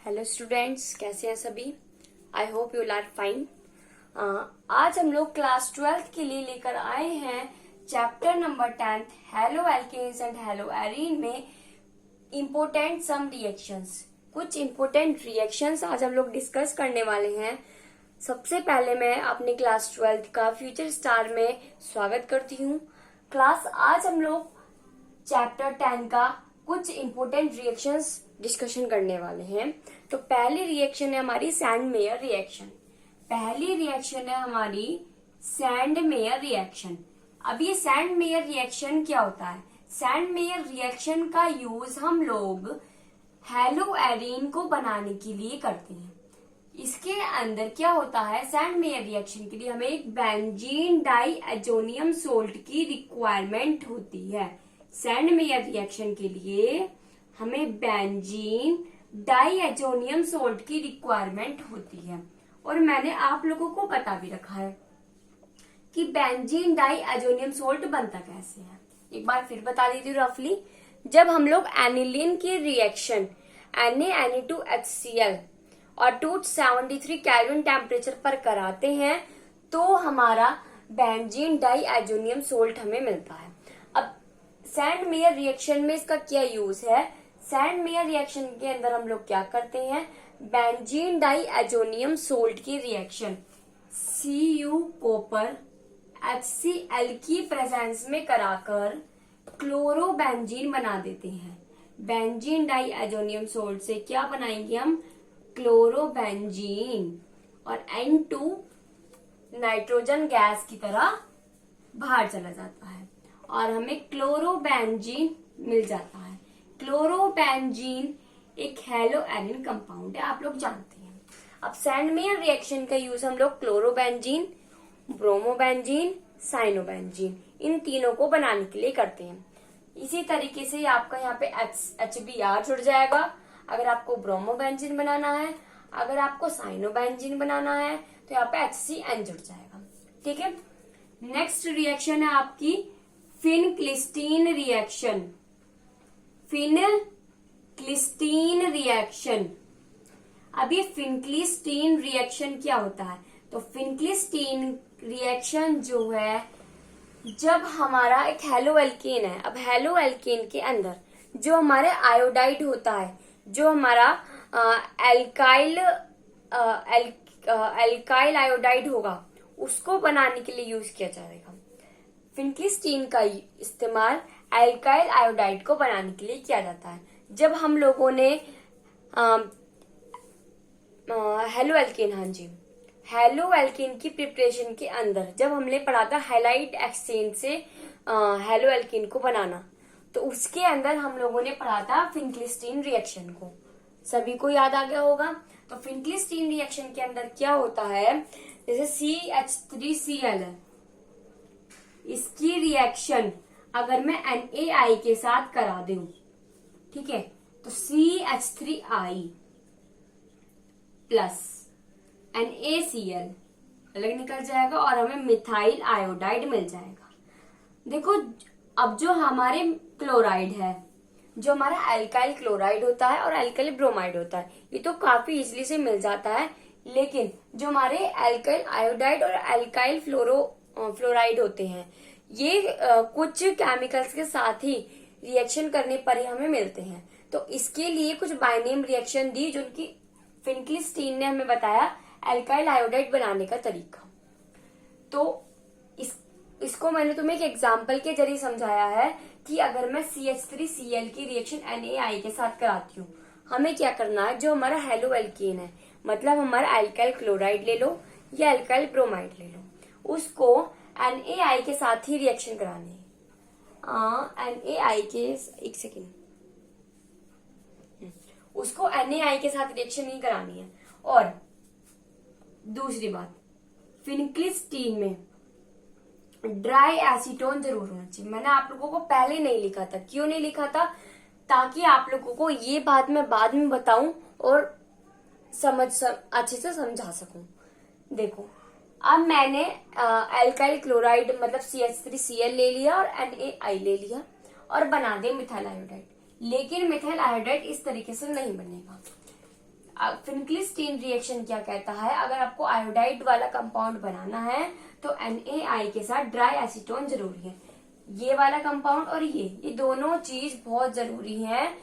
Hello students, कैसे हैं सभी। I hope you are fine. आज हम लोग क्लास 12th के लिए लेकर आए हैं chapter number 10 haloalkanes and haloarenes में इम्पोर्टेंट सम रिएक्शंस। कुछ इम्पोर्टेंट रिएक्शंस आज हम लोग डिस्कस करने वाले हैं। सबसे पहले मैं अपने क्लास 12th का फ्यूचर स्टार में स्वागत करती हूँ। क्लास आज हम लोग चैप्टर 10 का कुछ इम्पोर्टेंट रिएक्शंस डिस्कशन करने वाले हैं। तो पहली रिएक्शन है हमारी सैंड मेयर रिएक्शन। पहली रिएक्शन है हमारी सैंड मेयर रिएक्शन। अब ये सैंड मेयर रिएक्शन क्या होता है? सैंड मेयर रिएक्शन का यूज हम लोग हेलो एरीन को बनाने के लिए करते हैं। इसके अंदर क्या होता है? सैंड मेयर रिएक्शन के लिए हमें एक बेंजीन डाइएजोनियम सोल्ट की रिक्वायरमेंट होती है। सैंड मेयर रिएक्शन के लिए हमें बेंजीन डाइएजोनियम सोल्ट की रिक्वायरमेंट होती है। और मैंने आप लोगों को बता भी रखा है कि बेंजीन डाइएजोनियम सोल्ट बनता कैसे है। एक बार फिर बता देती हूँ रफली। जब हम लोग एनिलीन की रिएक्शन Na2HCl और 273 केल्विन टेम्परेचर पर कराते हैं तो हमारा बेंजीन डाइएजोनियम सोल्ट हमें मिलता है। अब सैंड मेयर रिएक्शन में इसका क्या यूज है? सैंड मेयर रिएक्शन के अंदर हम लोग क्या करते हैं? बेंजीन डाइएजोनियम सोल्ट की रिएक्शन Cu कॉपर HCl की प्रेजेंस में कराकर क्लोरोबेंजीन बना देते हैं। बेंजीन डाइएजोनियम सोल्ट से क्या बनाएंगे हम? क्लोरोबेंजीन। और N2 नाइट्रोजन गैस की तरह बाहर चला जाता है और हमें क्लोरोबेंजीन मिल जाता है। क्लोरोबेंजीन एक हेलो एरीन कंपाउंड है, आप लोग जानते हैं। अब सैंड मेयर रिएक्शन का यूज हम लोग क्लोरोबेंजीन, ब्रोमोबेंजीन, साइनोबेंजीन इन तीनों को बनाने के लिए करते हैं। इसी तरीके से आपका यहाँ पे HBr जुड़ जाएगा अगर आपको ब्रोमोबेंजीन बनाना है। अगर आपको साइनोबेंजीन बनाना है तो यहाँ पे HCN जुड़ जाएगा। ठीक है। नेक्स्ट रिएक्शन है आपकी फिनक्लिस्टीन रिएक्शन। फिनक्लिस्टीन रिएक्शन। अब ये फिनक्लिस्टीन रिएक्शन क्या होता है? तो फिनक्लिस्टीन रिएक्शन जो है, जब हमारा एक हेलो एल्केन है। अब हेलो एल्केन के अंदर जो हमारे आयोडाइड होता है, जो हमारा एल्काइल आयोडाइड होगा, उसको बनाने के लिए यूज किया जाएगा। फिनक्लिस्टीन का इस्तेमाल एल्काइल आयोडाइड को बनाने के लिए किया जाता है। जब हम लोगों ने हेलो एल्केन, हाँ जी, हेलो एल्केन की प्रिपरेशन के अंदर जब हमने पढ़ा था हैलाइड एक्सचेंज से हेलो एल्केन को बनाना, तो उसके अंदर हम लोगों ने पढ़ा था फिनक्लिस्टीन रिएक्शन को। सभी को याद आ गया होगा। तो फिनक्लिस्टीन रिएक्शन के अंदर क्या होता है? जैसे CH3Cl है, इसकी रिएक्शन अगर मैं NaI के साथ करा दूं, ठीक है, तो CH3I प्लस NaCl अलग निकल जाएगा और हमें मिथाइल आयोडाइड मिल जाएगा। देखो, अब जो हमारे क्लोराइड है, जो हमारा एल्काइल क्लोराइड होता है और एल्काइल ब्रोमाइड होता है, ये तो काफी इजीली से मिल जाता है। लेकिन जो हमारे एल्काइल आयोडाइड और एल्काइल फ्लोराइड होते हैं, ये कुछ केमिकल्स के साथ ही रिएक्शन करने पर ही हमें मिलते हैं। तो इसके लिए कुछ बाइनेम रिएक्शन दी, जो उनकी फिनक्लिस्टीन ने हमें बताया एल्काइल आयोडाइड बनाने का तरीका। तो इसको मैंने तुम्हें एक एग्जाम्पल के जरिए समझाया है कि अगर मैं CH3Cl की रिएक्शन NaI के साथ कराती हूँ, हमें क्या करना है? जो हमारा हेलो एल्केन है, मतलब हमारा एल्काइल क्लोराइड ले लो या एल्काइल ब्रोमाइड ले लो, उसको NaI के साथ ही रिएक्शन करानी है। NaI के एक सेकेंड, उसको NaI के साथ रिएक्शन नहीं करानी है। और दूसरी बात, फिनक्लिस्टीन में ड्राई एसीटोन जरूर होना चाहिए। मैंने आप लोगों को पहले नहीं लिखा था। क्यों नहीं लिखा था? ताकि आप लोगों को ये बात मैं बाद में बताऊं और अच्छे से समझा सकूं। देखो, अब मैंने एल्काइल क्लोराइड मतलब CH3Cl ले लिया और NaI ले लिया और बना दे मिथाइल आयोडाइड। लेकिन मिथाइल आयोडाइड इस तरीके से नहीं बनेगा। फिनक्लिस्टीन रिएक्शन क्या कहता है, अगर आपको आयोडाइड वाला कंपाउंड बनाना है तो NaI के साथ ड्राई एसीटोन जरूरी है। ये वाला कंपाउंड और ये दोनों चीज बहुत जरूरी है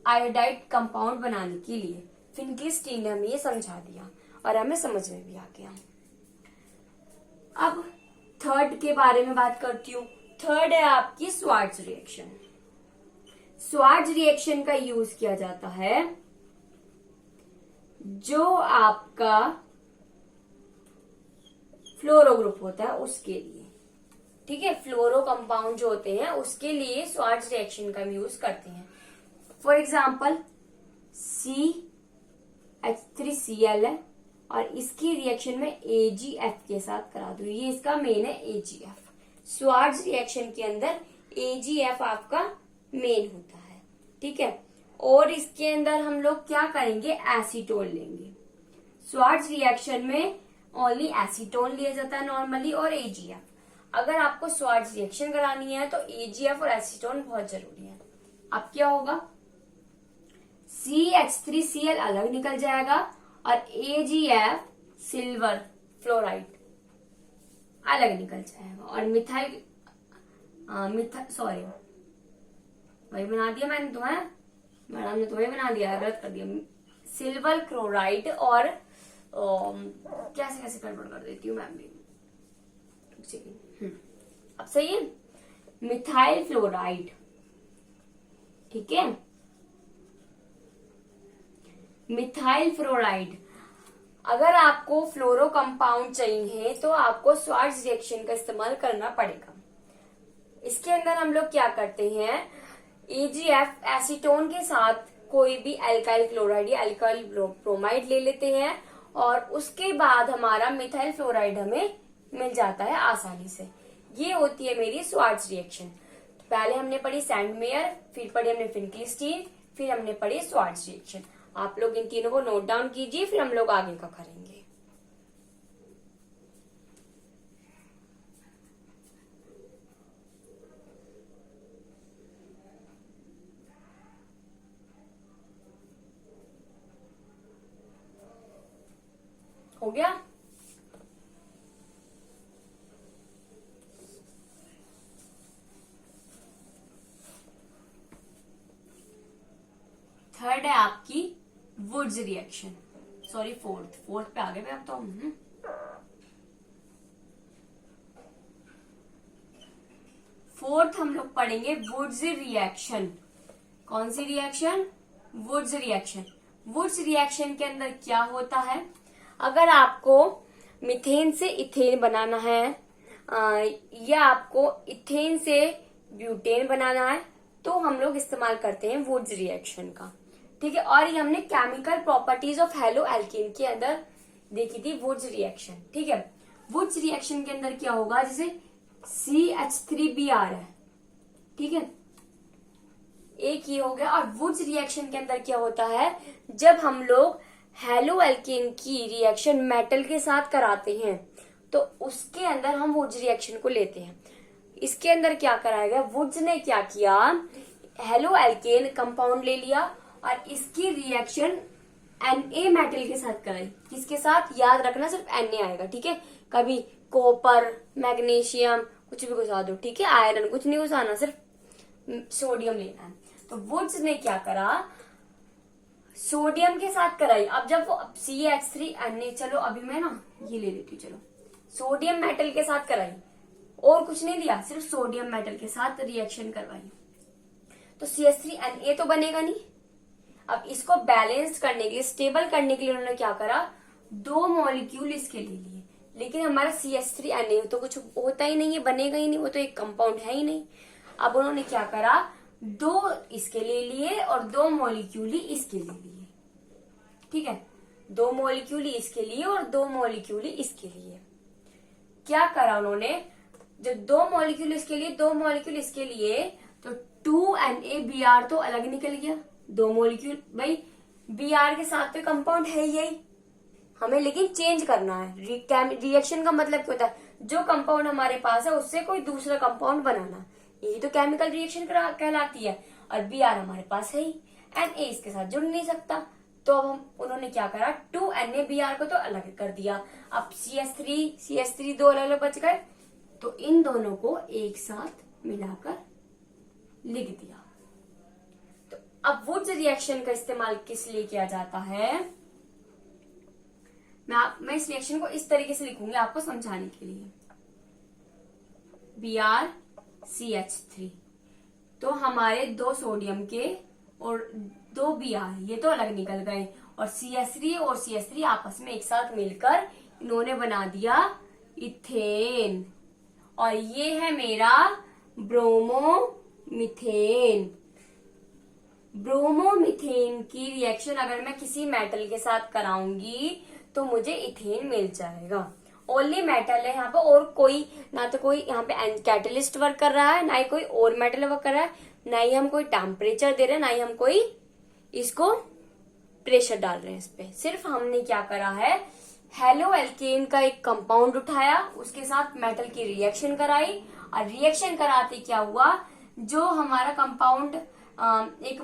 आयोडाइड कंपाउंड बनाने के लिए। फिनक्लिस्टीन ने हमें ये समझा दिया और हमें समझ में भी आ गया। अब थर्ड के बारे में बात करती हूँ। थर्ड है आपकी स्वार्ट्ज रिएक्शन। स्वार्ट्ज रिएक्शन का यूज किया जाता है जो आपका फ्लोरो ग्रुप होता है उसके लिए, ठीक है। फ्लोरो कंपाउंड जो होते हैं उसके लिए स्वार्ट्ज रिएक्शन का यूज करते हैं। फॉर एग्जाम्पल CH3Cl है और इसकी रिएक्शन में AgF के साथ करा दू, ये इसका मेन है AgF। स्वार्ट्ज रिएक्शन के अंदर AgF आपका मेन होता है, ठीक है। और इसके अंदर हम लोग क्या करेंगे, एसीटोन लेंगे। स्वार्ट्ज रिएक्शन में ओनली एसीटोन लिया जाता है नॉर्मली और AgF। अगर आपको स्वार्ट्ज रिएक्शन करानी है तो AgF और एसीटोन बहुत जरूरी है। अब क्या होगा, CH3Cl अलग निकल जाएगा और AgF सिल्वर फ्लोराइड अलग निकल जाएगा और मिथाइल सॉरी वही बना दिया मैंने तुम्हें, मैडम ने तुम्हें बना दिया, गलत कर दिया। सिल्वर क्लोराइड और कैसे कैसे गड़बड़ कर देती हूँ मैम भी। अब सही है, मिथाइल फ्लोराइड, ठीक है। मिथाइल फ्लोराइड, अगर आपको फ्लोरो कंपाउंड चाहिए तो आपको स्वार्ट्ज रिएक्शन का इस्तेमाल करना पड़ेगा। इसके अंदर हम लोग क्या करते हैं, AgF एसीटोन के साथ कोई भी एल्काइल क्लोराइड या एल्काइल ब्रोमाइड ले लेते हैं और उसके बाद हमारा मिथाइल फ्लोराइड हमें मिल जाता है आसानी से। ये होती है मेरी स्वार्ट्ज रिएक्शन। तो पहले हमने पढ़ी सैंडमेयर, फिर पढ़ी हमने फिनक्लिस्टीन, फिर हमने पढ़ी स्वार्ट्ज रिएक्शन। आप लोग इन तीनों को नोट डाउन कीजिए, फिर हम लोग आगे का करेंगे। हो गया। थर्ड है आपकी वुड्स रिएक्शन, सॉरी फोर्थ पे आ गए अब तो हम। फोर्थ हम लोग पढ़ेंगे वुड्स रिएक्शन। कौन सी reaction, Wurtz reaction. Wurtz reaction के अंदर क्या होता है, अगर आपको मीथेन से इथेन बनाना है या आपको इथेन से ब्यूटेन बनाना है तो हम लोग इस्तेमाल करते हैं वुड्स रिएक्शन का, ठीक है। और ये हमने chemical properties of halo alkane के अंदर देखी थी वुड्स रिएक्शन, ठीक है। वुड्स रिएक्शन के अंदर क्या होगा, जैसे CH3Br है, ठीक है, एक ये हो गया। और वुड्स रिएक्शन के अंदर क्या होता है, जब हम लोग हेलो एल्केन की रिएक्शन मेटल के साथ कराते हैं तो उसके अंदर हम वुड्स रिएक्शन को लेते हैं। इसके अंदर क्या कराया गया, वुड्स ने क्या किया, हेलो एल्केन कंपाउंड ले लिया और इसकी रिएक्शन Na मेटल के साथ कराई। किसके साथ, याद रखना सिर्फ Na आएगा, ठीक है। कभी कॉपर, मैग्नीशियम कुछ भी घुसा दो, ठीक है। आयरन कुछ नहीं घुसाना, सिर्फ सोडियम लेना है। तो वुड्स ने क्या करा, सोडियम के साथ कराई। अब जब वो CH3Na, चलो अभी मैं ना ये ले लेती हूँ, चलो सोडियम मेटल के साथ कराई और कुछ नहीं दिया, सिर्फ सोडियम मेटल के साथ रिएक्शन करवाई तो CH3Na तो बनेगा नहीं। अब इसको बैलेंस करने के लिए, स्टेबल करने के लिए उन्होंने क्या करा, 2 मॉलिक्यूल इसके ले लिए। लेकिन हमारा CH3Na तो कुछ होता ही नहीं है, बनेगा ही नहीं, वो तो एक कंपाउंड है ही नहीं। अब उन्होंने क्या करा, 2 इसके ले लिए और 2 मॉलिक्यूल ही इसके ले लिए, ठीक है। 2 मॉलिक्यूल ही इसके लिए और 2 मॉलिक्यूल ही इसके लिए। क्या करा उन्होंने, जो 2 मॉलिक्यूल इसके लिए, 2 मॉलिक्यूल इसके लिए, तो 2NaBr तो अलग निकल गया। 2 मॉलिक्यूल, भाई Br के साथ तो कंपाउंड है यही, हमें लेकिन चेंज करना है। रिएक्शन का मतलब क्या होता है, जो कंपाउंड हमारे पास है उससे कोई दूसरा कंपाउंड बनाना, यही तो केमिकल रिएक्शन कहलाती है। और Br हमारे पास है ही, Na इसके साथ जुड़ नहीं सकता। तो अब उन्होंने इन्होंने क्या करा, 2NaBr को तो अलग कर दिया। अब CH3 दो अलग अलग बच गए, तो इन दोनों को एक साथ मिलाकर लिख दिया। तो अब वुड्स रिएक्शन का इस्तेमाल किस लिए किया जाता है, मैं इस रिएक्शन को इस तरीके से लिखूंगी आपको समझाने के लिए। BrCH3, तो हमारे 2 सोडियम के और 2 Br ये तो अलग निकल गए, और CH3 और CH3 आपस में एक साथ मिलकर इन्होंने बना दिया इथेन, और ये है मेरा ब्रोमोमीथेन। ब्रोमोमीथेन की रिएक्शन अगर मैं किसी मेटल के साथ कराऊंगी तो मुझे इथेन मिल जाएगा। ओनली मेटल है यहाँ पे, और कोई ना तो कोई यहाँ पे कैटलिस्ट वर्क कर रहा है, ना ही कोई और मेटल वर्क कर रहा है, ना ही हम कोई टेम्परेचर दे रहे हैं, ना ही हम कोई इसको प्रेशर डाल रहे हैं इस पे। सिर्फ हमने क्या करा है, हेलो एल्केन का एक कंपाउंड उठाया, उसके साथ मेटल की रिएक्शन कराई, और रिएक्शन कराते क्या हुआ, जो हमारा कंपाउंड एक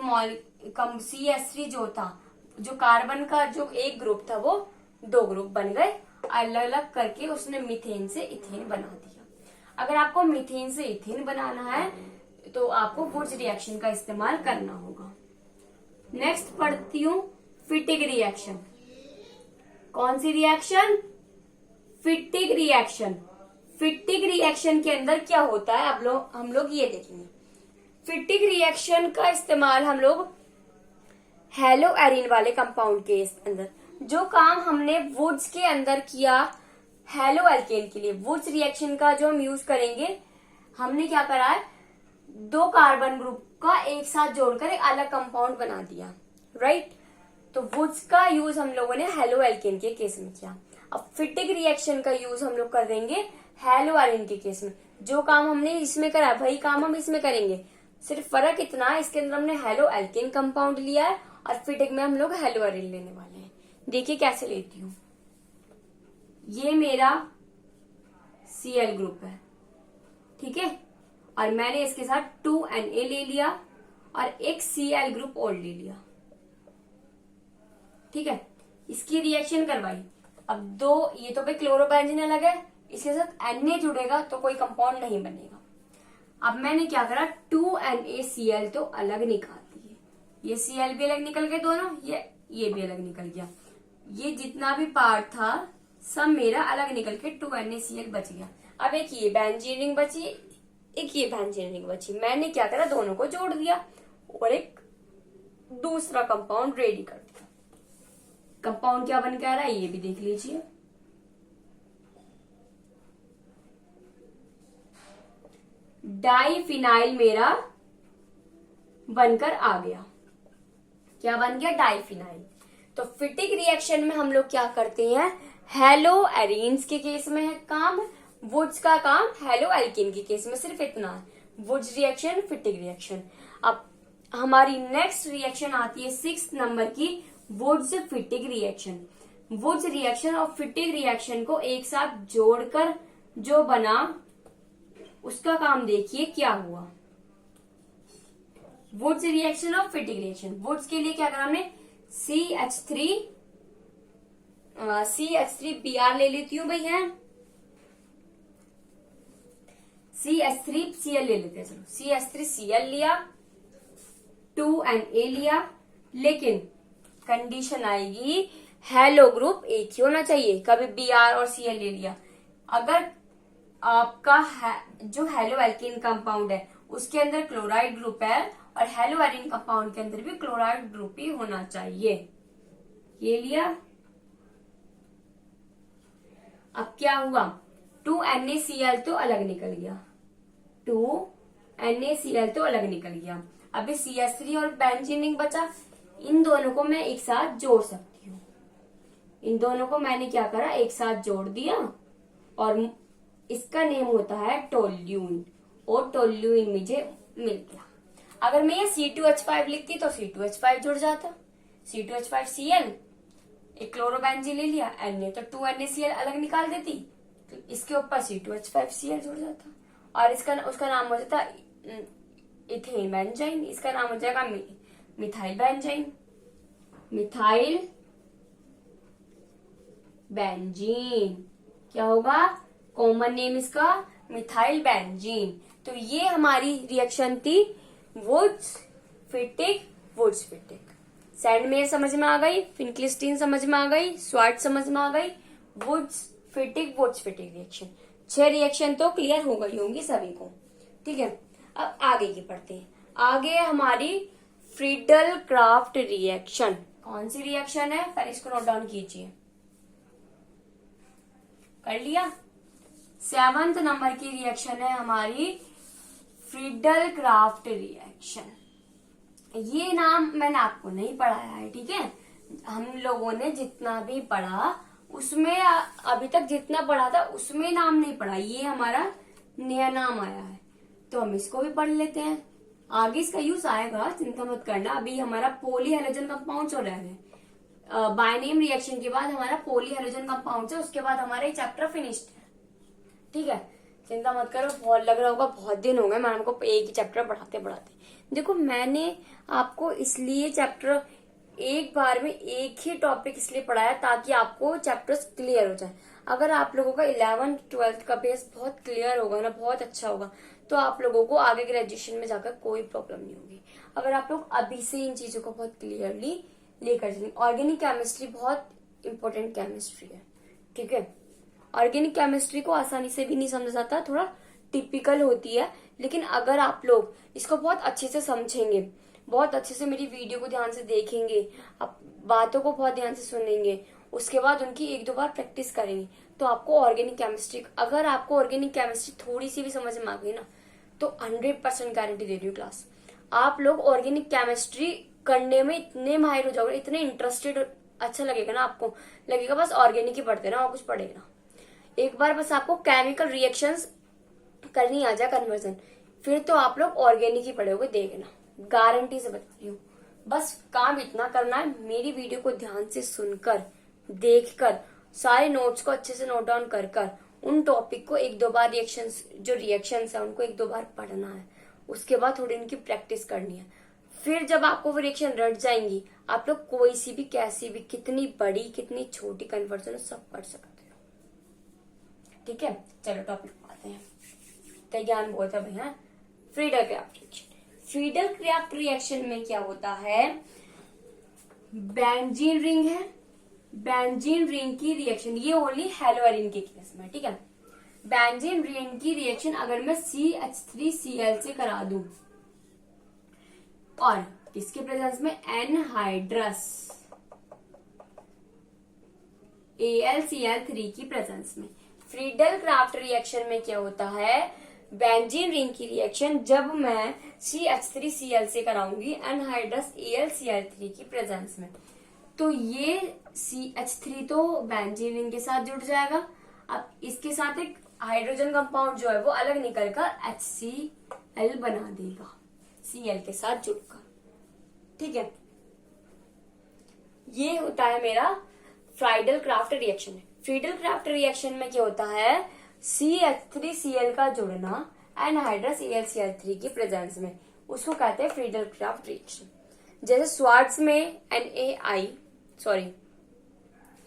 CH3 जो था, जो कार्बन का जो एक ग्रुप था वो 2 ग्रुप बन गए, अलग अलग करके उसने मीथेन से इथेन बना दिया। अगर आपको मीथेन से इथेन बनाना है तो आपको वुड्स रिएक्शन का इस्तेमाल करना होगा। नेक्स्ट पढ़ती हूँ फिटिक रिएक्शन। कौन सी reaction, Fittig reaction. Fittig reaction के अंदर क्या होता है हम लोग ये देखेंगे। फिटिक रिएक्शन का इस्तेमाल हम लोग हेलो एरिन वाले कंपाउंड के अंदर, जो काम हमने वुड्स के अंदर किया हेलो एल्केन के लिए, वुड्स रिएक्शन का जो हम यूज करेंगे, हमने क्या करा है, 2 कार्बन ग्रुप का एक साथ जोड़कर एक अलग कंपाउंड बना दिया, राइट। तो वुड्स का यूज हम लोगों ने हेलो एल्केन के केस में किया। अब फिटिक रिएक्शन का यूज हम लोग कर देंगे हेलो एरिन के केस में। जो काम हमने इसमें करा वही काम हम इसमें करेंगे, सिर्फ फर्क इतना है, इसके अंदर हमने हेलो एल्केन कंपाउंड लिया है और फिटिक में हम लोग हेलो एरिन लेने वाले हैं। देखिए कैसे लेती हूँ, ये मेरा Cl ग्रुप है, ठीक है, और मैंने इसके साथ 2Na ले लिया और एक Cl ग्रुप और ले लिया, ठीक है। इसकी रिएक्शन करवाई। अब 2 ये तो भाई क्लोरोबेंजीन अलग है, इसके साथ Na जुड़ेगा तो कोई कंपाउंड नहीं बनेगा। अब मैंने क्या करा, 2NaCl तो अलग निकाल दिए, ये Cl भी अलग निकल गए दोनों, ये भी अलग निकल गया, ये जितना भी पार्ट था सब मेरा अलग निकल के 2NaCl बच गया। अब एक ये बेंजीन रिंग बची, एक ये बेंजीन रिंग बची, मैंने क्या करा, दोनों को जोड़ दिया और एक दूसरा कंपाउंड रेडी कर दिया। कंपाउंड क्या बन के आ रहा है ये भी देख लीजिए, डाइफिनाइल मेरा बनकर आ गया। क्या बन गया, डाइफिनाइल। तो फिटिक रिएक्शन में हम लोग क्या करते हैं, हेलो एरीन्स के केस में है काम, वुड्स का काम हेलो एल्केन के केस में सिर्फ इतना है, वुड्स रिएक्शन फिटिक रिएक्शन। अब हमारी नेक्स्ट रिएक्शन आती है 6 नंबर की, Wurtz Fittig reaction. Wurtz reaction और फिटिक रिएक्शन को एक साथ जोड़कर जो बना उसका काम देखिए क्या हुआ। वुड्स रिएक्शन और फिटिक रिएक्शन, वुड्स के लिए क्या करा हमने, CH3Br ले लेती हूँ भैया, CH3Cl ले लेते हैं, चलो CH3Cl लिया, 2Na लिया, लेकिन कंडीशन आएगी हेलो ग्रुप एक ही होना चाहिए। कभी Br और Cl ले लिया, अगर आपका जो हेलो एल्केन कंपाउंड है उसके अंदर क्लोराइड ग्रुप है और हेलो एरिन कंपाउंड के अंदर भी क्लोराइड ग्रुप ही होना चाहिए, ये लिया। अब क्या हुआ, 2NaCl तो अलग निकल गया, 2NaCl तो अलग निकल गया। अभी CH3 और बेंजीन रिंग बचा, इन दोनों को मैं एक साथ जोड़ सकती हूँ। इन दोनों को मैंने क्या करा, एक साथ जोड़ दिया और इसका नेम होता है टोल्यूइन, और टोल्यूइन मुझे मिल गया। अगर मैं ये C2H5 लिखती तो C2H5 जुड़ जाता, C2H5Cl, एक क्लोरोबेंजीन ले लिया, Na तो 2NaCl अलग निकाल देती, तो इसके ऊपर C2H5Cl जुड़ जाता, और उसका नाम हो जाता इथेन बेंजाइन, इसका नाम हो जाएगा मिथाइल बेंजाइन, मिथाइल बेंजीन। क्या होगा? कॉमन नेम इसका मिथाइल बेंजीन। तो ये हमारी रिएक्शन थी Wurtz Fittig Wurtz Fittig. Sandmeyer समझ में आ गई, फिनक्लिस्टीन समझ में आ गई, स्वाट समझ में आ गई, Wurtz Fittig Wurtz Fittig reaction. 6 reaction तो क्लियर हो गई होंगी सभी को। ठीक है, अब आगे की पढ़ते हैं। आगे हमारी फ्रीडल क्राफ्ट रिएक्शन। कौन सी रिएक्शन है? पहले इसको नोट डाउन कीजिए। कर लिया? 7th नंबर की रिएक्शन है हमारी फ्रीडल क्राफ्ट रिएक्शन। ये नाम मैंने आपको नहीं पढ़ाया है, ठीक है। हम लोगों ने जितना भी पढ़ा उसमें अभी तक जितना पढ़ा था उसमें नाम नहीं पढ़ा, ये हमारा नया नाम आया है, तो हम इसको भी पढ़ लेते हैं। आगे इसका यूज आएगा, चिंता मत करना। अभी हमारा पोली हैलोजन कंपाउंड चल रहा है। बायनेम रिएक्शन के बाद हमारा पोली हैलोजन कंपाउंड है, उसके बाद हमारा ये चैप्टर फिनिश्ड है। ठीक है, चिंता मत करो। बहुत लग रहा होगा बहुत दिन हो गए मैम को एक ही चैप्टर पढ़ाते पढ़ाते। देखो मैंने आपको इसलिए चैप्टर एक बार में एक ही टॉपिक इसलिए पढ़ाया ताकि आपको चैप्टर्स क्लियर हो जाए। अगर आप लोगों का 11th 12th का बेस बहुत क्लियर होगा ना, बहुत अच्छा होगा, तो आप लोगों को आगे ग्रेजुएशन में जाकर कोई प्रॉब्लम नहीं होगी। अगर आप लोग अभी से इन चीजों को बहुत क्लियरली लेकर चलेंगे। ऑर्गेनिक केमिस्ट्री बहुत इंपॉर्टेंट केमिस्ट्री है, ठीक है। ऑर्गेनिक केमिस्ट्री को आसानी से भी नहीं समझा जाता, थोड़ा टिपिकल होती है, लेकिन अगर आप लोग इसको बहुत अच्छे से समझेंगे, बहुत अच्छे से मेरी वीडियो को ध्यान से देखेंगे, आप बातों को बहुत ध्यान से सुनेंगे, उसके बाद उनकी 1-2 बार प्रैक्टिस करेंगे, तो आपको ऑर्गेनिक केमिस्ट्री, अगर आपको ऑर्गेनिक केमिस्ट्री थोड़ी सी भी समझ में आ गई ना, तो 100% गारंटी दे रही हूँ क्लास, आप लोग ऑर्गेनिक केमिस्ट्री करने में इतने माहिर हो जाओगे, इतने इंटरेस्टेड, अच्छा लगेगा ना आपको, लगेगा बस ऑर्गेनिक ही पढ़ते ना और कुछ पढ़ेगा ना। एक बार बस आपको केमिकल रिएक्शंस करनी आ जाए, कन्वर्जन, फिर तो आप लोग ऑर्गेनिक ही पढ़ोगे, देखना, गारंटी से बता रही हूँ। बस काम इतना करना है, मेरी वीडियो को ध्यान से सुनकर, देखकर, सारे नोट्स को अच्छे से नोट डाउन कर उन टॉपिक को 1-2 बार रिएक्शंस है उनको 1-2 बार पढ़ना है, उसके बाद थोड़ी इनकी प्रैक्टिस करनी है। फिर जब आपको वो रिएक्शन रट जाएंगी, आप लोग कोई सी भी, कैसी भी, कितनी बड़ी कितनी छोटी कन्वर्जन सब पढ़ सकते हो। ठीक है, चलो टॉपिक पे आते हैं। तो ज्ञान बहुत है भैया। Friedel craft reaction. Friedel craft reaction में क्या होता है? बेंजीन रिंग है, बेंजीन रिंग की रिएक्शन, ये ओनली हेलोअरीन के केस में, ठीक है। बेंजीन रिंग की रिएक्शन अगर मैं CH3Cl से करा दूं और किसके प्रेजेंस में? एनहाइड्रस AlCl3 की प्रेजेंस में। फ्रीडल क्राफ्ट रिएक्शन में क्या होता है? बेंजीन रिंग की रिएक्शन जब मैं CH3Cl से कराऊंगी एनहाइड्रस AlCl3 की प्रेजेंस में, तो ये CH3 तो बेंजीन रिंग के साथ जुड़ जाएगा। अब इसके साथ एक हाइड्रोजन कंपाउंड जो है वो अलग निकलकर HCl बना देगा, Cl के साथ जुड़कर, ठीक है। ये होता है मेरा Friedel craft reaction. Friedel craft reaction में क्या होता है? CH3Cl का जुड़ना एनहाइड्रस AlCl3 की प्रेजेंस में, उसको कहते हैं फ्रीडल क्राफ्ट रिएक्शन। जैसे स्वार्ट्स में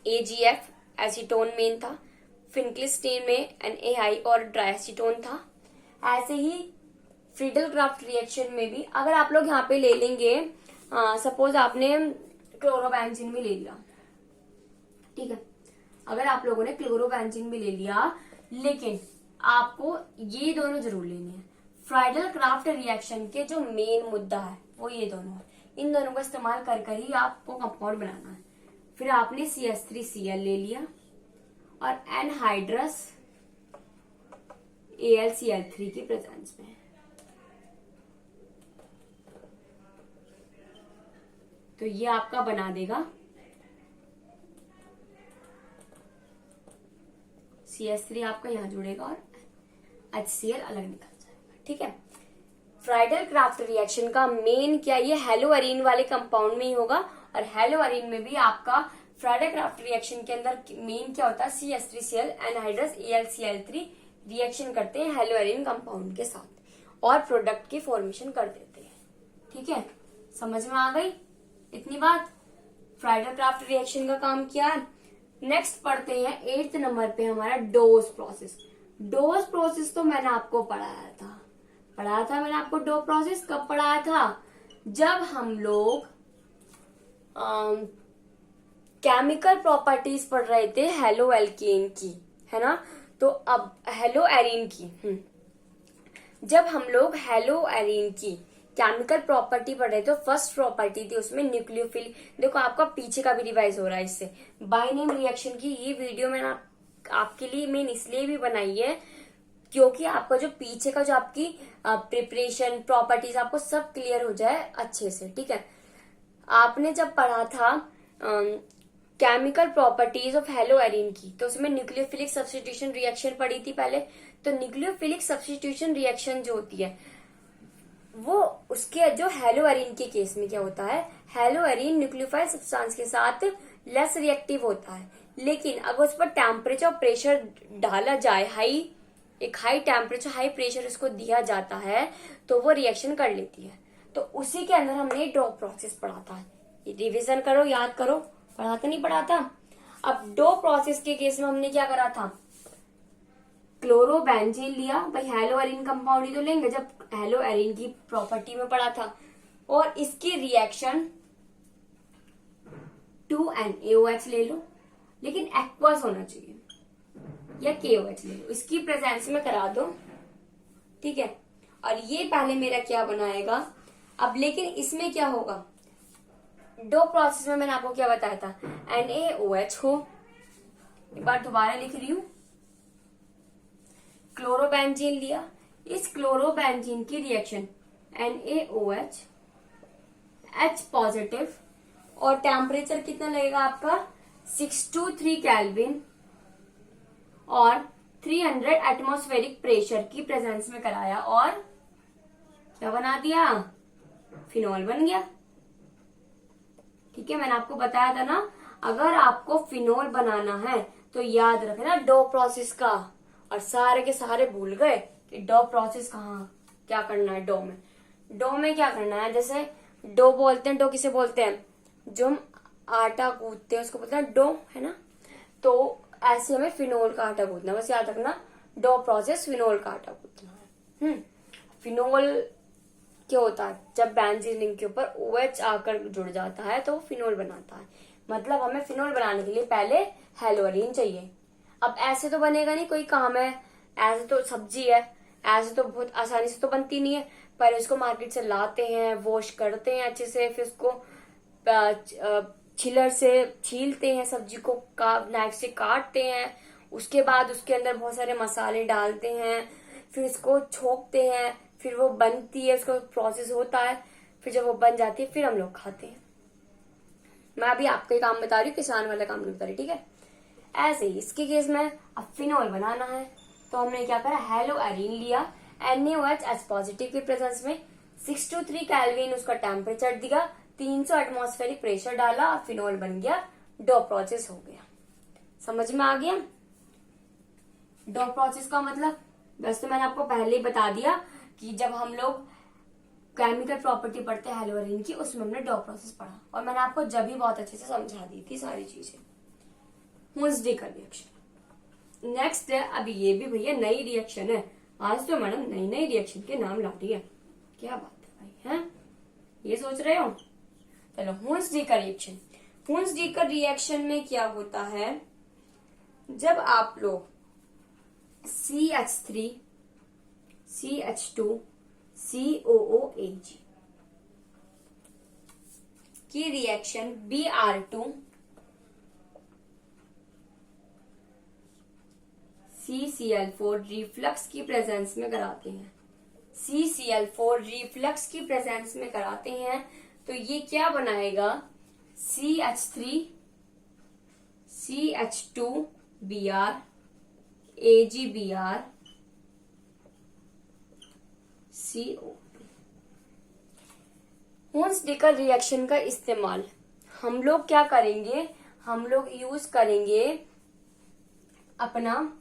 AgF एसीटोन मेन था, फिनक्लिस्टीन में NaI और ट्राइएसीटोन था, ऐसे ही फ्रीडल क्राफ्ट रिएक्शन में भी अगर आप लोग यहाँ पे ले लेंगे, सपोज आपने क्लोरोबेंजीन भी ले लिया, ठीक है, अगर आप लोगों ने क्लोरोबेंजीन भी ले लिया, लेकिन आपको ये दोनों जरूर लेने हैं। फ्रीडल क्राफ्ट रिएक्शन के जो मेन मुद्दा है वो ये दोनों है, इन दोनों का इस्तेमाल कर ही आपको कंपाउंड बनाना है। फिर आपने CH3Cl ले लिया और एनहाइड्रस AlCl3 की प्रेजेंस में, तो ये आपका बना देगा CH3 आपका यहां जुड़ेगा और HCl अलग निकल जाएगा, ठीक है। फ्रीडल क्राफ्ट रिएक्शन का मेन क्या, ये हेलोअरीन वाले कंपाउंड में ही होगा, और हेलोअरीन में भी आपका फ्रीडल क्राफ्ट रिएक्शन के अंदर मेन क्या होता है? CH3Cl एनहाइड्रस AlCl3 रिएक्शन करते हैं हेलोअरीन कंपाउंड के साथ और प्रोडक्ट की फॉर्मेशन कर देते हैं, ठीक है। समझ में आ गई इतनी बात? फ्रीडल क्राफ्ट रिएक्शन का काम क्या है? नेक्स्ट पढ़ते हैं 8th नंबर पे हमारा डोज प्रोसेस। डोज प्रोसेस तो मैंने आपको पढ़ाया था मैंने आपको डो प्रोसेस कब पढ़ाया था, जब हम लोग केमिकल प्रॉपर्टीज पढ़ रहे थे हेलो एल्केन की, है ना। तो अब हेलो एरीन की, जब हम लोग हेलो एरीन की केमिकल प्रॉपर्टी पढ़ रहे थे, तो फर्स्ट प्रॉपर्टी थी उसमें न्यूक्लियोफिल। देखो आपका पीछे का भी रिवाइज हो रहा है इससे। बाइनेम रिएक्शन की ये वीडियो मैंने आपके लिए मेन इसलिए भी बनाई है क्योंकि आपका जो पीछे का जो आपकी प्रिपरेशन प्रॉपर्टीज आपको सब क्लियर हो जाए अच्छे से, ठीक है। आपने जब पढ़ा था chemical properties of hello arene की, तो उसमें न्यूक्लियोफिलिक सब्स्टिट्यूशन रिएक्शन पढ़ी थी पहले। तो न्यूक्लियोफिलिक सब्स्टिट्यूशन रिएक्शन जो होती है वो उसके जो हेलो एरीन के केस में क्या होता है, हेलो एरीन न्यूक्लियोफाइल सब्सटेंस के साथ लेस रिएक्टिव होता है, लेकिन अगर उस पर टेम्परेचर और प्रेशर डाला जाए, एक हाई टेम्परेचर हाई प्रेशर उसको दिया जाता है तो वो रिएक्शन कर लेती है। तो उसी के अंदर हमने डो प्रोसेस पढ़ा था। रिविजन करो, याद करो, पढ़ा तो नहीं पढ़ा था। अब डो प्रोसेस के केस में हमने क्या करा था, क्लोरोबेंजीन लिया, भाई हेलो एरीन कंपाउंड ही तो लेंगे जब हेलो एरीन की प्रॉपर्टी में पढ़ा था, और इसकी रिएक्शन 2NaOH ले लो, लेकिन एक्वस होना चाहिए, या KOH ले लो, इसकी प्रेजेंस में करा दो, ठीक है। और ये पहले मेरा क्या बनाएगा अब, लेकिन इसमें क्या होगा, डो प्रोसेस में मैंने आपको क्या बताया था, NaOH हो, एक बार दोबारा लिख रही हूं, क्लोरोबेंजीन लिया, इस क्लोरोबेंजीन की रिएक्शन NaOH H पॉजिटिव, और टेम्परेचर कितना लगेगा आपका 623 केल्विन और 300 एटमॉस्फेरिक प्रेशर की प्रेजेंस में कराया, और क्या बना दिया, फिनॉल बन गया, ठीक है। मैंने आपको बताया था ना, अगर आपको फिनॉल बनाना है तो याद रखना डो प्रोसेस का, और सारे के सारे भूल गए कि डो प्रोसेस कहाँ क्या करना है। डो में क्या करना है, जैसे डो बोलते हैं, डो किसे बोलते हैं, जो हम आटा गूंथते हैं उसको बोलते हैं डो, है ना। तो ऐसे हमें फिनोल का आटा गूंथना है, बस याद रखना डो प्रोसेस फिनोल का आटा गूंथना है। फिनोल क्या होता है, जब बेंजीन रिंग के ऊपर OH आकर जुड़ जाता है तो वो फिनोल बनाता है। मतलब हमें फिनोल बनाने के लिए पहले हेलो एरीन चाहिए। अब ऐसे तो बनेगा नहीं, कोई काम है, ऐसे तो सब्जी है, ऐसे तो बहुत आसानी से तो बनती नहीं है। पहले इसको मार्केट से लाते हैं, वॉश करते हैं अच्छे से, फिर उसको छिलर से छीलते हैं, सब्जी को नाइफ से काटते हैं, उसके बाद उसके अंदर बहुत सारे मसाले डालते हैं, फिर इसको छोकते हैं, फिर वो बनती है, उसका प्रोसेस होता है, फिर जब वो बन जाती है फिर हम लोग खाते हैं। मैं अभी आपका काम बता रही हूँ, किसान वाला काम नहीं बता रही, ठीक है। ऐसे ही इसके केस में अब फिनोल बनाना है तो हमने क्या करा, हेलो एरीन लिया, NaOH H पॉजिटिव की प्रेजेंस में 623 केल्विन उसका टेम्परेचर दिया, 300 एटमॉस्फेरिक प्रेशर डाला और फिनोल बन गया, डो प्रोसेस हो गया। समझ में आ गया डो प्रोसेस का मतलब। वैसे तो मैंने आपको पहले ही बता दिया कि जब हम लोग केमिकल प्रॉपर्टी पढ़ते हैं हेलो एरीन की, उसमें हमने डो प्रोसेस पढ़ा, और मैंने आपको जब भी बहुत अच्छे से समझा दी थी सारी चीजें। हुंसडी का रिएक्शन नेक्स्ट है। अभी ये भी भैया नई रिएक्शन है, आज तो मैडम नई नई रिएक्शन के नाम ला रही है, क्या बात है भाई, हैं ये सोच रहे हो। चलो हुंसडी का रिएक्शन। हुंसडी का रिएक्शन में क्या होता है, जब आप लोग CH3 CH2 COOH की रिएक्शन Br2 CCl4 रिफ्लक्स की प्रेजेंस में कराते हैं, CCl4 रिफ्लक्स की प्रेजेंस में कराते हैं, तो ये क्या बनाएगा, CH3 CH2Br AgBr CO। हुंसडी का रिएक्शन का इस्तेमाल हम लोग क्या करेंगे, हम लोग यूज करेंगे अपना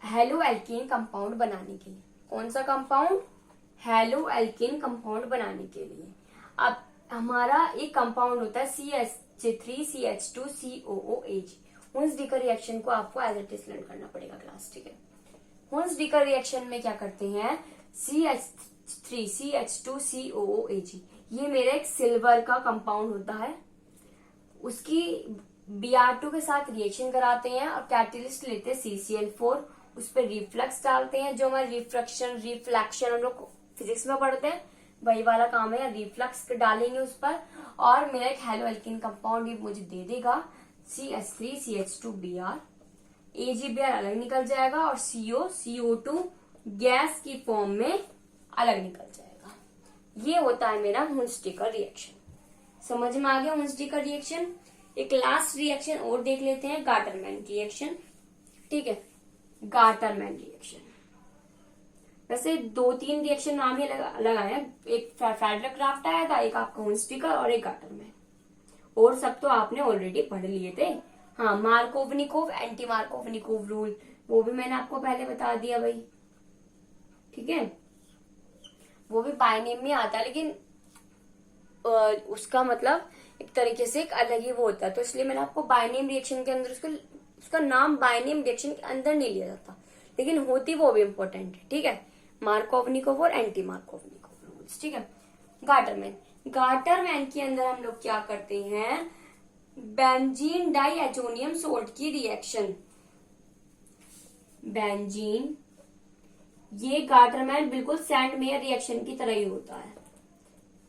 हेलो एल्केन कंपाउंड बनाने के लिए। कौन सा कंपाउंड, हेलो एल्केन कंपाउंड बनाने के लिए। अब हमारा एक कंपाउंड होता है CH3 CH2 COOH, हुंस-डीकर रिएक्शन को आपको एज इट इज लर्न करना पड़ेगा क्लास, ठीक है। हुंस-डीकर रिएक्शन में क्या करते हैं, CH3CH2COOAg, ये मेरा एक सिल्वर का कंपाउंड होता है, उसकी Br2 के साथ रिएक्शन कराते हैं और कैटलिस्ट लेते हैं CCl4, उस पर रिफ्लक्स डालते हैं। जो हमारे रिफ्लेक्शन हम लोग फिजिक्स में पढ़ते हैं वही वाला काम है, रिफ्लक्स डालेंगे उस पर और मेरा एक हेलो एल्किन कंपाउंड ये मुझे दे देगा CH3CH2Br, AgBr अलग निकल जाएगा और CO2 गैस की फॉर्म में अलग निकल जाएगा। ये होता है मेरा हुंस-डीकर रिएक्शन। समझ में आ गया हुंस-डीकर रिएक्शन। एक लास्ट रिएक्शन और देख लेते हैं, गाटरमैन रिएक्शन, ठीक है। गाटरमैन रिएक्शन, वैसे 2-3 रिएक्शन नाम ही लगाए हैं, एक फ्रेडरिक क्राफ्ट आया था, एक आपका हुंस-डीकर और एक गाटरमैन, और सब तो आपने ऑलरेडी पढ़ लिए थे। हाँ, मार्कोवनिकोव एंटी मार्कोवनिकोव रूल, वो भी मैंने आपको पहले बता दिया भाई, ठीक है। वो भी बायनेम में आता है, लेकिन उसका मतलब एक तरीके से एक अलग ही वो होता है, तो इसलिए मैंने आपको बायनेम रिएक्शन के अंदर उसका नाम बायनेम रिएक्शन के अंदर नहीं लिया जाता, लेकिन होती वो भी इम्पोर्टेंट है, ठीक है। मार्कोवनिकोव और एंटी मार्कोवनिकोव रूल्स, ठीक है। गाटरमैन के अंदर हम लोग क्या करते हैं, बेंजीन डाइएजोनियम सोल्ट की रिएक्शन, बेंजीन, ये गाटरमैन बिल्कुल सैंडमेयर रिएक्शन की तरह ही होता है।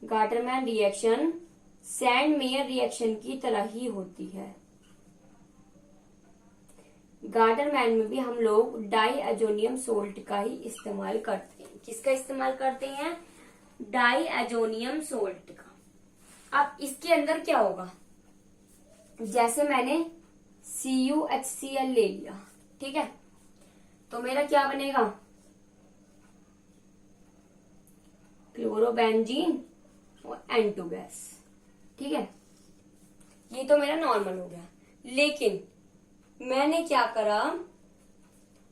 गाटरमैन रिएक्शन सैंडमेयर रिएक्शन की तरह ही होती है। गाटरमैन में भी हम लोग डाइएजोनियम सोल्ट का ही इस्तेमाल करते हैं। किसका इस्तेमाल करते हैं, डाइएजोनियम सोल्ट का। अब इसके अंदर क्या होगा, जैसे मैंने CuHCl ले लिया, ठीक है, तो मेरा क्या बनेगा, क्लोरोबेंजीन और N2 गैस, ठीक है। ये तो मेरा नॉर्मल हो गया, लेकिन मैंने क्या करा,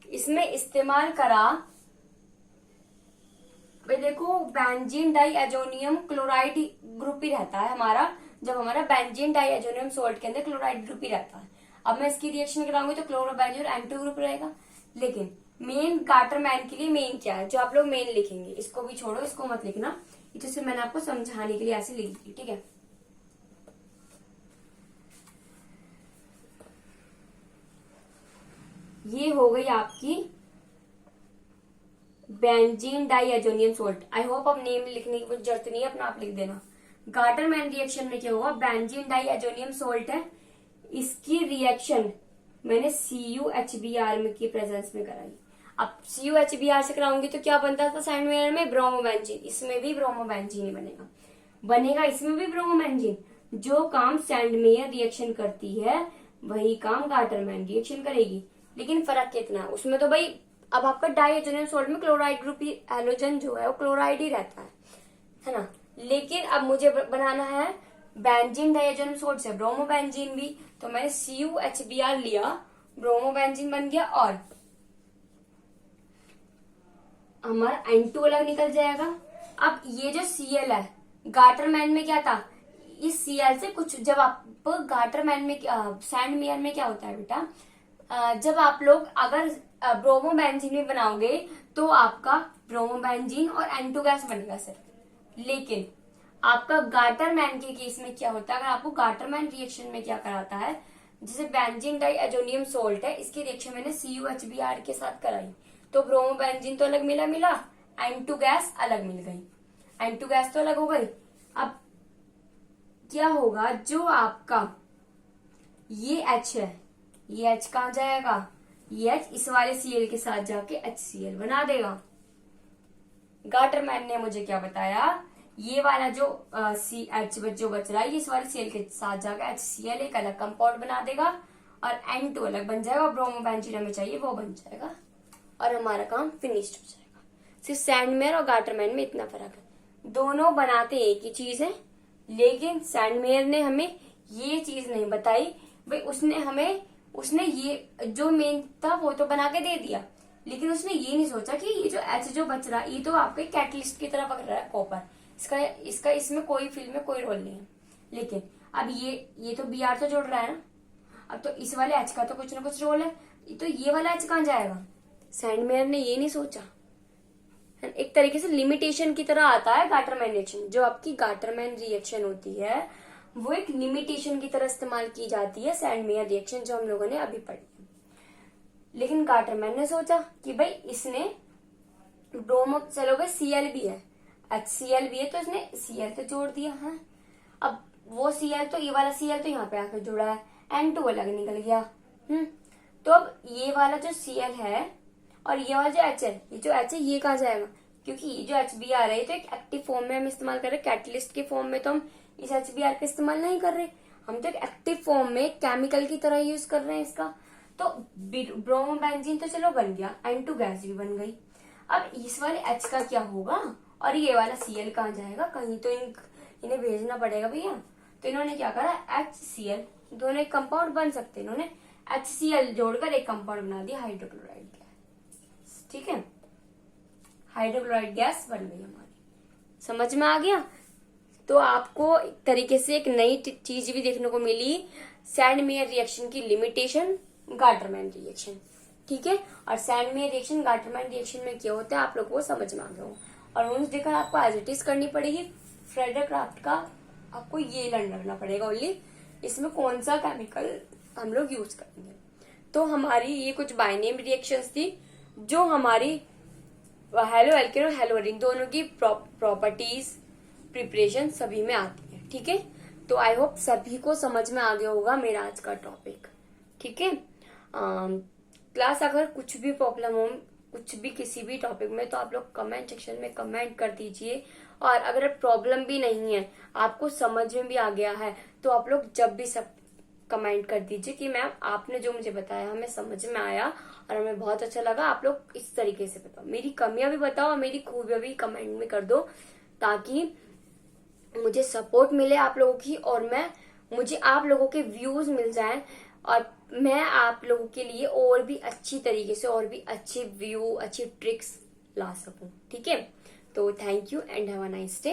इसमें इस्तेमाल करा, भाई देखो बेंजीन डाइएजोनियम क्लोराइड ग्रुप ही रहता है हमारा, जब हमारा बेंजीन डाइएजोनियम सोल्ट के अंदर क्लोराइड ग्रुप ही रहता है। अब मैं इसकी रिएक्शन कराऊंगी तो क्लोरोबेंजीन और N2 ग्रुप रहेगा, लेकिन मेन गाटरमैन के लिए मेन क्या है, जो आप लोग मेन लिखेंगे, इसको भी छोड़ो, इसको मत लिखना, ये तो सिर्फ मैंने आपको समझाने के लिए ऐसे लिख दी, ठीक है। ये हो गई आपकी benzene diazonium salt. I hope अब नेम लिखने की जरूरत नहीं है, अपना आप लिख देना। गाटरमैन रिएक्शन में क्या हुआ, बेंजीन डाइएजोनियम सोल्ट है, इसकी रिएक्शन मैंने CuHBr की प्रेजेंस में कराई। अब CuHBr से कराऊंगी तो क्या बनता था सैंडवेयर में, ब्रोमोबेंजीन, इसमें भी ब्रोमोबेंजीन ही बनेगा इसमें भी ब्रोमोबेंजीन। जो काम सैंडमेयर रिएक्शन करती है वही काम गाटरमैन रिएक्शन करेगी, लेकिन फर्क कितना है उसमें, तो भाई अब आपका डाइएजोनियम सोल्ट में क्लोराइड ग्रुप ही, हैलोजन जो है वो क्लोराइड ही रहता है ना। लेकिन अब मुझे बनाना है बेंजीन डाइएजोनियम सोल्ट से ब्रोमोबेंजीन भी, तो मैंने CuHBr लिया, ब्रोमोबेंजीन बन गया और हमारा N2 अलग निकल जाएगा। अब ये जो Cl है, गाटरमैन में क्या था, इस Cl से कुछ, जब आप गाटरमैन में सैंडमेयर में क्या होता है बेटा, जब आप लोग अगर ब्रोमोबेंजीन भी बनाओगे तो आपका ब्रोमोबेंजीन और N2 गैस बनेगा सिर्फ, लेकिन आपका गाटरमैन के केस में क्या होता है, अगर आपको गाटरमैन रिएक्शन में क्या कराता है, जैसे बेंजीन डाइएजोनियम सोल्ट है, इसकी रिएक्शन मैंने CuHBr के साथ कराई, तो ब्रोमोबेंजीन तो अलग मिला, N2 गैस अलग मिल गई, N2 गैस तो अलग हो गई। अब क्या होगा, जो आपका ये H है, ये H कहाँ जाएगा, ये H इस वाले Cl के साथ जाके HCl बना देगा। गाटरमैन ने मुझे क्या बताया, ये वाला जो CH जो बच रहा है, ये इस वाले Cl के साथ जाकर HCl एक अलग कंपाउंड बना देगा और N2 अलग बन जाएगा, ब्रोमोबेंजीन हमें चाहिए वो बन जाएगा और हमारा काम फिनिश्ड हो जाएगा। सिर्फ सैंडमेयर और गाटरमैन में इतना फर्क है, दोनों बनाते एक ही चीज है, लेकिन सैंडमेयर ने हमें ये चीज नहीं बताई भाई, उसने ये जो मेन था वो तो बना के दे दिया, लेकिन उसने ये नहीं सोचा कि ये जो H जो बच रहा है ये तो आपके कैटलिस्ट की तरह पकड़ रहा है कॉपर, इसका इसमें कोई फिल्म में कोई रोल नहीं है। लेकिन अब ये तो Br तो जोड़ रहा है ना, अब तो इस वाले एच का तो कुछ ना कुछ रोल है, तो ये वाला एच कहाँ जाएगा? सैंडमेयर ने ये नहीं सोचा। एक तरीके से लिमिटेशन की तरह आता है गाटरमैन रिएक्शन। जो आपकी गाटरमैन रिएक्शन होती है वो एक लिमिटेशन की तरह इस्तेमाल की जाती है सैंडमेयर रिएक्शन, जो हम लोगों ने अभी पढ़ी है। लेकिन गाटरमैन ने सोचा कि भाई इसने ब्रोमो, चलो भाई Cl भी है, HCl भी है, तो इसने Cl तो जोड़ दिया है। अब वो Cl तो ये वाला Cl तो यहाँ पे आकर जुड़ा है, N2 अलग निकल गया। तो अब ये वाला जो Cl है और ये वाला जो H है, ये जो H है ये कहाँ जाएगा? क्योंकि ये जो HBr है तो एक एक्टिव फॉर्म में हम इस्तेमाल कर रहे हैं, कैटलिस्ट के फॉर्म में तो हम इस HBr का इस्तेमाल नहीं कर रहे, हम तो एक एक्टिव फॉर्म में केमिकल की तरह यूज कर रहे हैं इसका। तो ब्रोमोबेंजीन तो चलो बन गया, N2 गैस भी बन गई। अब इस वाले H का क्या होगा और ये वाला Cl कहाँ जाएगा? कहीं तो इन्हें भेजना पड़ेगा भैया। तो इन्होंने क्या करा, HCl, दोनों एक कंपाउंड बन सकते, इन्होंने HCl जोड़कर एक कंपाउंड बना दिया, हाइड्रोक्लोराइड गैस। ठीक है, हाइड्रोक्लोराइड गैस बन गई हमारी। समझ में आ गया? तो आपको एक तरीके से एक नई चीज भी देखने को मिली, सैंडमेयर रिएक्शन की लिमिटेशन, गाटरमैन रिएक्शन। ठीक है, और सैंडमेयर रिएक्शन गाटरमैन रिएक्शन में क्या होता है आप लोगों को समझ में आ गया हो। और रूल्स देखकर आपको एज इट इज करनी पड़ेगी। फ्रेडरक्राफ्ट का आपको ये लर्न रखना पड़ेगा ओनली, इसमें कौन सा केमिकल हम लोग यूज करेंगे। तो हमारी ये कुछ बाइनेम रिएक्शंस थी जो हमारी हेलो एल्केन और हेलो एरीन दोनों की प्रॉपर्टीज, प्रिपरेशन सभी में आती है। ठीक है, तो आई होप सभी को समझ में आ गया होगा मेरा आज का टॉपिक। ठीक है, क्लास अगर कुछ भी प्रॉब्लम हो, कुछ भी किसी भी टॉपिक में, तो आप लोग कमेंट सेक्शन में कमेंट कर दीजिए। और अगर प्रॉब्लम भी नहीं है, आपको समझ में भी आ गया है, तो आप लोग जब भी सब कमेंट कर दीजिए कि मैम आपने जो मुझे बताया हमें समझ में आया और हमें बहुत अच्छा लगा। आप लोग इस तरीके से बताओ, मेरी कमियां भी बताओ और मेरी खूबियां भी कमेंट में कर दो, ताकि मुझे सपोर्ट मिले आप लोगों की और मुझे आप लोगों के व्यूज मिल जाएं और मैं आप लोगों के लिए और भी अच्छी तरीके से और भी अच्छे व्यू, अच्छी ट्रिक्स ला सकूं। ठीक है, तो thank you and have a nice day.